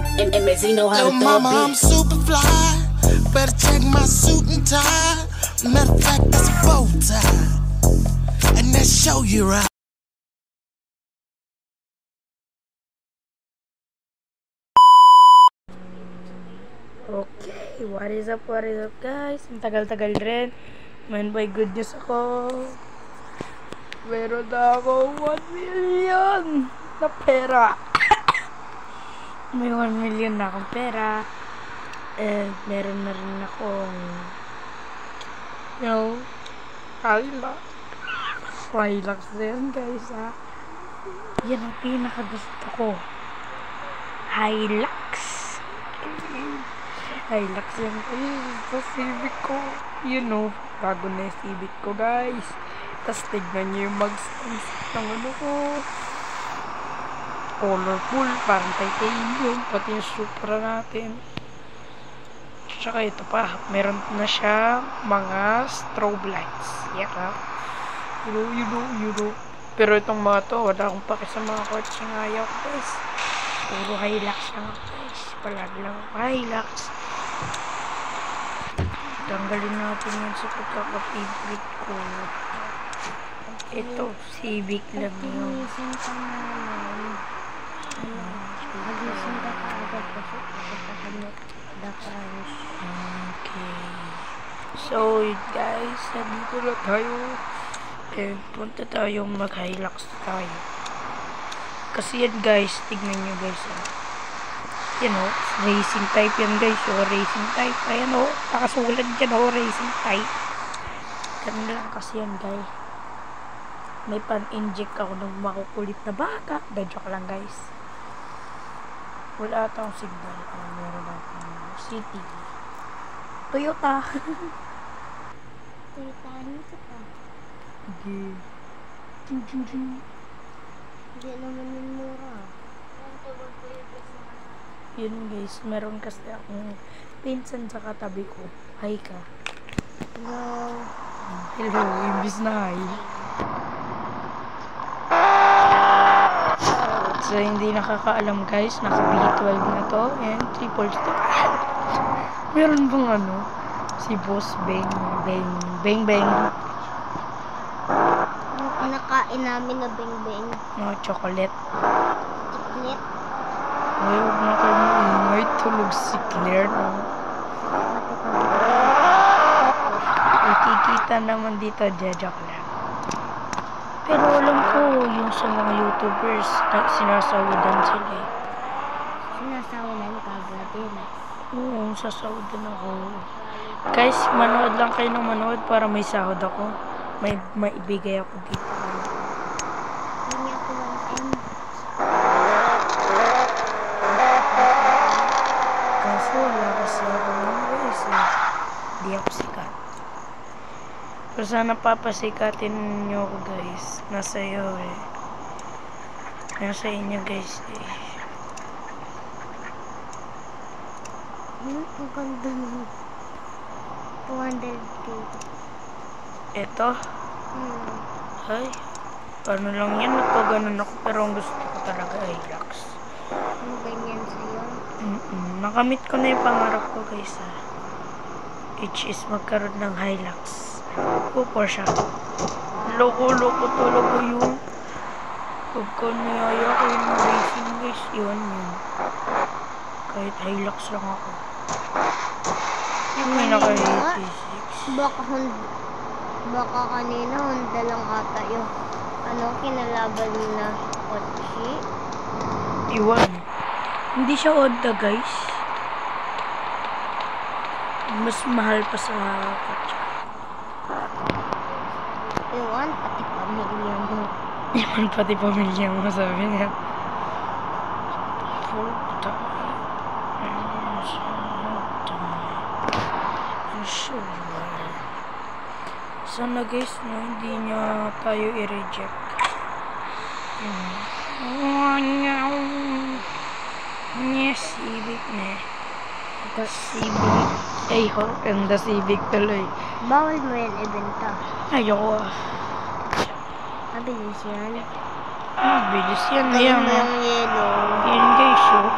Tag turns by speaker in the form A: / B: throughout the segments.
A: Little mama, I'm super fly. Better check my suit and tie. Matter of fact, that's a bow tie. And that show you right.
B: Okay, what is up guys? Ang tagal-tagal rin. Man, by good news ako. Meron na ako 1 million na pera. May 1 million na akong pera. And meron na rin akong, you know, Hilux din guys ha. Yan ang pinakagusto ko. Hilux. Hilux yan guys. Sa Civic ko. You know, bago na yung Civic ko guys. Tapos tignan nyo yung mag-stance ng ano ko. Colorful, parang titanium. Pati yung Supra natin. Tsaka ito pa, meron na siya mga strobe lights. Yan ha. You know. Pero itong mga to, wala akong pake sa mga kotse ng ayaw ko guys. Puro Hilux lang ako guys. Palagi lang Hilux. Tanggalin natin yan sa pagkakafavorite ko. Ito, Civic lang yun.
C: Pagising ka namin. Pagising ka agad kasi pagkakamit the crunch.
B: Okay. So, guys, nandito na tayo. And punta tayo mag-Hilux tayo. Kasi yan guys, tignan nyo guys. Yan o, racing type yan guys. O, racing type. Ayan o, nakasulat dyan o, racing type. Ganun lang kasi yan guys. May pan-inject ako ng makukulit na baka. Joke lang guys. Wala atang signal. Meron akong city. Toyota.
C: Toyota, ano ito pa?
B: Okay.
C: Hindi naman yung mura.
B: Yun guys, meron kasi akong pinsan sa katabi ko. Hi ka.
C: Hello.
B: Hello, imbis na hi. So, hindi nakakaalam guys, naka B12 na to. And triple stop. Meron bang ano? Si Boss Bang.
C: Nakain namin na beng-beng.
B: No, chocolate.
C: Chiclet.
B: Ay, huwag na kayo maingay. Tulog si Claire, no? Ikikita naman dito, joke lang. Pero alam ko, yung sa mga YouTubers, sinasawadan sila eh.
C: Sinasawalan ka ba din?
B: Oo, sasawadan ako. Guys, manood lang kayo ng manood para may sahod ako. May maibigay ako dito.
C: Hindi ako 1M.
B: Kaso wala kasi ako ng guys eh. Di ako sikat. Pero sana papasikatin nyo ako guys. Nasa iyo eh. Nasa inyo guys eh.
C: Ang ganda mo. 200k.
B: Eto. Ay. Ano lang yan. Nagpaganon ako. Pero ang gusto ko talaga ay Hilux.
C: Ang ganyan sa'yo.
B: Nakamit ko na yung pangarap ko guys ha. Which is magkaroon ng Hilux. O Porsche. Loko talaga yun. Pagka niyaya ko yung racing guys. Yun. Kahit Hilux lang ako. Yung may naka-86.
C: Baka kanina Honda lang ata yung kinalaban na kotse.
B: Iwan. Hindi siya Honda guys. Mas mahal pa sa kotse.
C: Iwan, pati pamilya mo.
B: Iwan pati pamilya mo, sabi niya. Puta. Sana guys, no, hindi niya tayo i-reject. Civic na. The Civic. Ay ho, ang The Civic tuloy.
C: Bawal mo yan ibenta.
B: Ayoko ah.
C: Mabilis yan.
B: Mabilis yan.
C: Gawin mo yung yellow.
B: Yan guys, oh.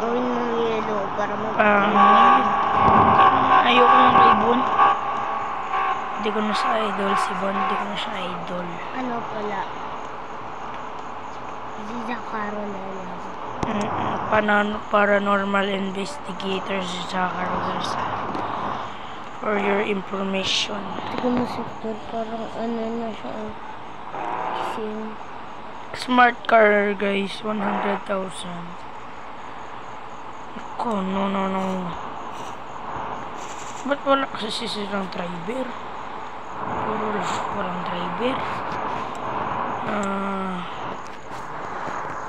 C: Gawin mong yellow para
B: Pangit. Ayoko ng kay Bon. Hindi ko na siya idol. Si Bon, hindi ko na siya idol.
C: Ano pala? Si Zakaro na yan.
B: Paranormal investigator si Zakaro Garza. For your information.
C: Tignan mo sector, parang ano na siya. Sim.
B: Smart car guys, 100,000. Ako, no. Ba't wala kasi sisirang driver? Puro lahat walang driver.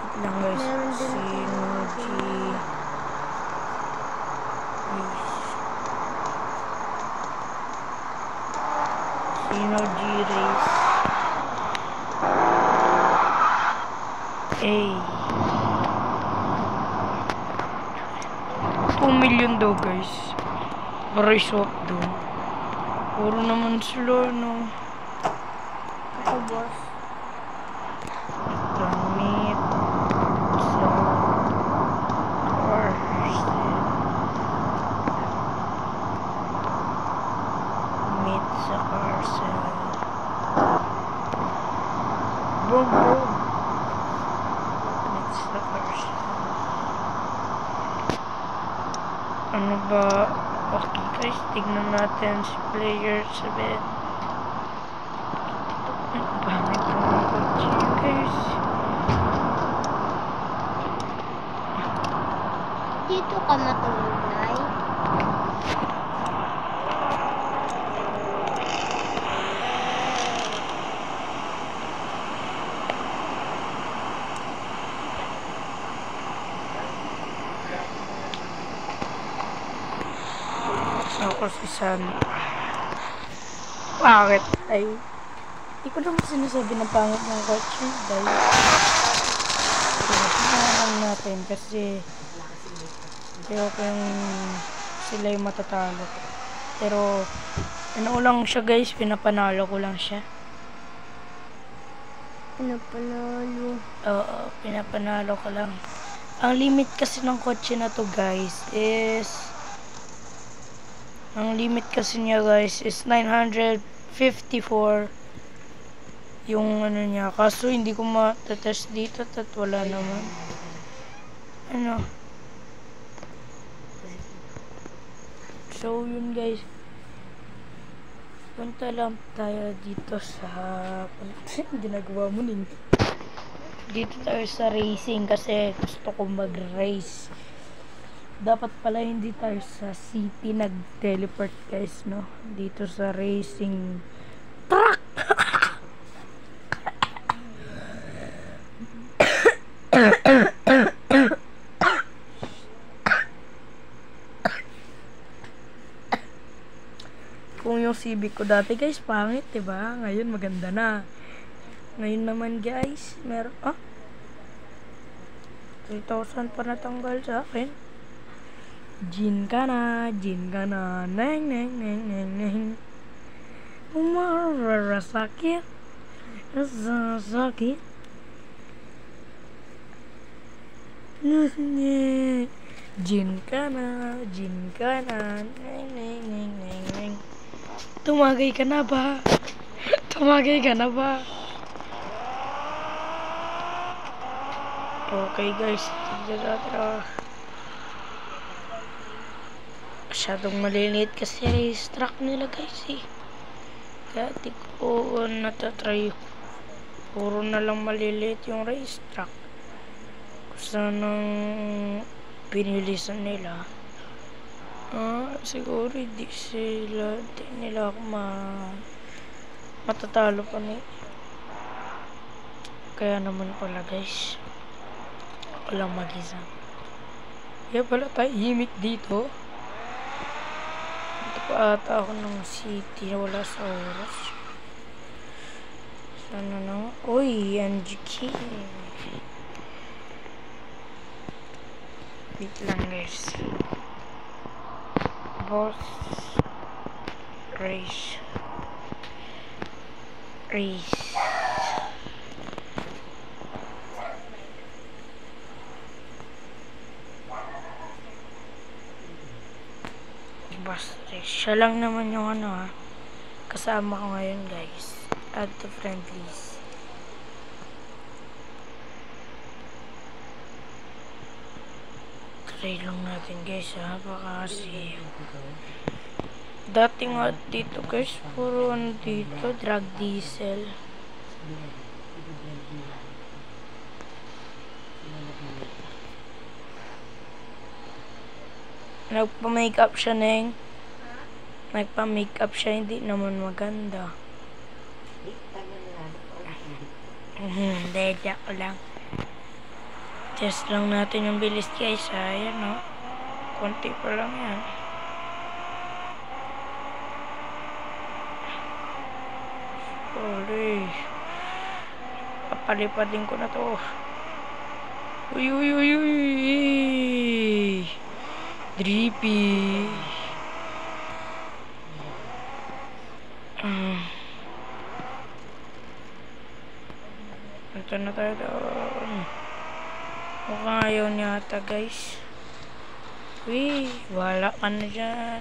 B: Wait lang guys. Synergy race. A. 2 million daw guys. Para swap doon. Puro naman sila, no?
C: Ako, boss.
B: Meet sa cars. Meet sa cars. Bro. Meet sa cars. Ano ba? Okay guys, tignan natin si player 7. Pangit po ng kotse guys.
C: Dito ka matulog, Nay.
B: Ako si Santa. Bakit? Ay, hindi ko naman sinasabi na pangit ng kotse. Dahil pinapahalan natin kasi ayoko yung sila yung matatalo. Pero ano lang siya guys, pinapanalo ko lang siya.
C: Pinapanalo.
B: Oo, pinapanalo ko lang. Ang limit kasi ng kotse na to guys is ang limit kasi niya guys is 954 yung ano niya. Kaso hindi ko matatest dito at wala naman. Ano? So yun guys. Punta lang tayo dito sa ginagawa mo nin. Dito tayo sa racing kasi gusto ko mag-race. Dapat pala hindi tayo sa city nag-teleport guys, no? Dito sa racing truck. Kung yung Civic ko dati guys, pangit, diba? Ngayon maganda na. Ngayon naman guys, meron 3,000 pa natanggal sa akin. Jin ka na, neng. Umararasakit, rasasakit. Jin ka na, neng. Tumagay ka na ba? Okay guys, tignan. Masyadong maliliit kasi race track nila guys eh. Kaya di ko natatry. Puro na lang maliliit yung race track. Kung saan ang pinilisan nila. Siguro hindi nila ako matatalo pa ni. Kaya naman pala guys. Ako lang mag-isa. Kaya pala tahimik dito. Pa ata ako ng city na wala sa oras. Sana na. Uy, NGK. Wait lang guys. Boss. Race. Basta siya lang naman yung ano kasama ko ngayon guys. Add to friend list. Try lang natin guys baka kasi dating dito guys puro ano dito drag diesel. Nagpa-makeup siya neng. Nagpa-makeup siya, hindi naman maganda. Hindi, ko lang. Test lang natin yung bilis guys ayan o. Konti pa lang yan. Sorry. Papalipadin ko na to. Uy, uy, uy, uy. Drippy. Ito na tayo doon. Mukhang ayaw niya ata guys. Uy, wala ka na dyan.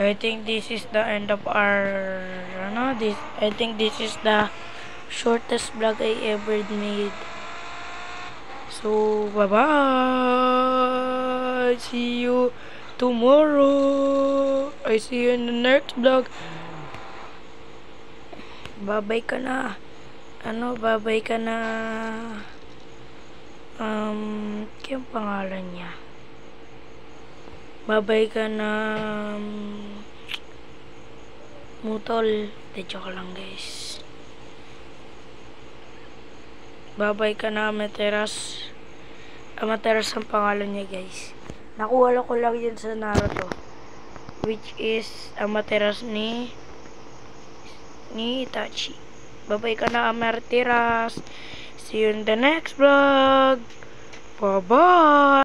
B: I think this is the end of our I think this is the shortest vlog I ever made. So bye bye. See you tomorrow. I see you in the next vlog. Bye-bye ka na. Bye-bye ka na. Kaya pangalan niya? Bye-bye ka na. Mutol. De joke lang guys. Bye-bye ka na Amaterasu. Amaterasu ang pangalan niya guys. Nakuha ko lang yun sa Naruto. Which is Amaterasu ni Itachi. Bye-bye ka na Amaterasu. See you in the next vlog. Bye-bye.